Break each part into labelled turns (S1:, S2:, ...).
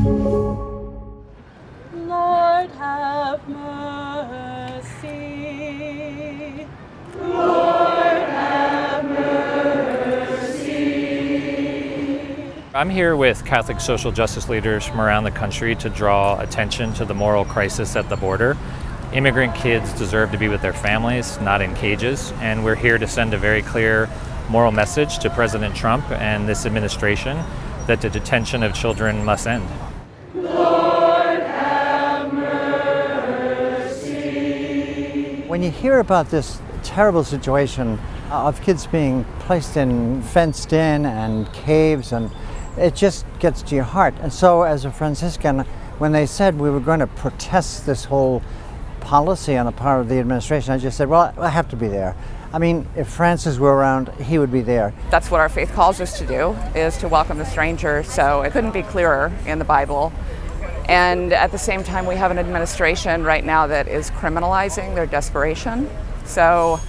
S1: Lord, have mercy. Lord, have mercy.
S2: I'm here with Catholic social justice leaders from around the country to draw attention to the moral crisis at the border. Immigrant kids deserve to be with their families, not in cages, and we're here to send a very clear moral message to President Trump and this administration that the detention of children must end.
S1: Lord, have mercy.
S3: When you hear about this terrible situation of kids being placed in fenced in and caves, and it just gets to your heart. And so as a Franciscan, when they said we were going to protest this whole policy on the part of the administration, I just said, well, I have to be there. I mean, if Francis were around, he would be there.
S4: That's what our faith calls us to do, is to welcome the stranger. So it couldn't be clearer in the Bible. And at the same time, we have an administration right now that is criminalizing their desperation. So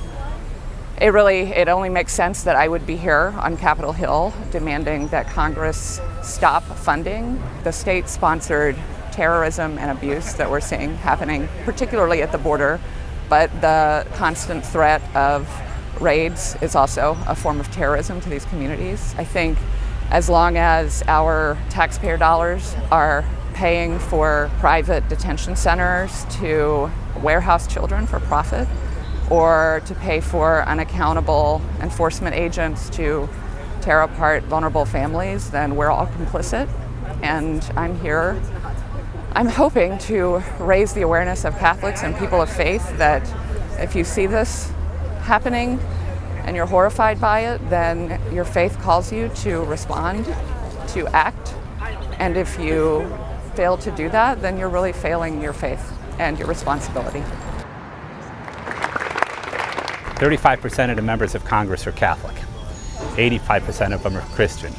S4: it only makes sense that I would be here on Capitol Hill demanding that Congress stop funding the state-sponsored terrorism and abuse that we're seeing happening, particularly at the border. But the constant threat of raids is also a form of terrorism to these communities. I think as long as our taxpayer dollars are paying for private detention centers to warehouse children for profit, or to pay for unaccountable enforcement agents to tear apart vulnerable families, then we're all complicit. And I'm here, I'm hoping to raise the awareness of Catholics and people of faith that if you see this happening and you're horrified by it, then your faith calls you to respond, to act. And if you fail to do that, then you're really failing your faith and your responsibility.
S5: 35% of the members of Congress are Catholic. 85% of them are Christian.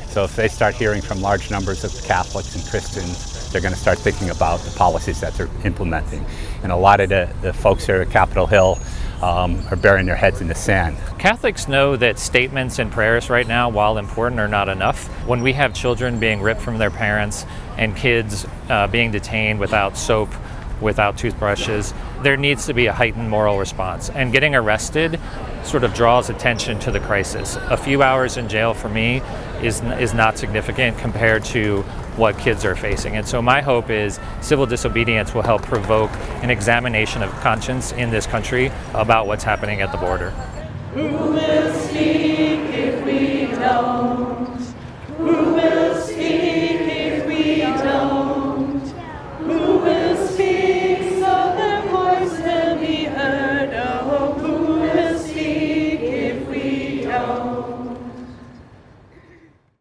S5: So if they start hearing from large numbers of Catholics and Christians, they're going to start thinking about the policies that they're implementing. And a lot of the folks here at Capitol Hill are burying their heads in the sand.
S2: Catholics know that statements and prayers right now, while important, are not enough. When we have children being ripped from their parents and kids being detained without soap, without toothbrushes, there needs to be a heightened moral response. And getting arrested sort of draws attention to the crisis. A few hours in jail for me is not significant compared to what kids are facing. And so my hope is civil disobedience will help provoke an examination of conscience in this country about what's happening at the border.
S1: Who will speak if we don't? Who will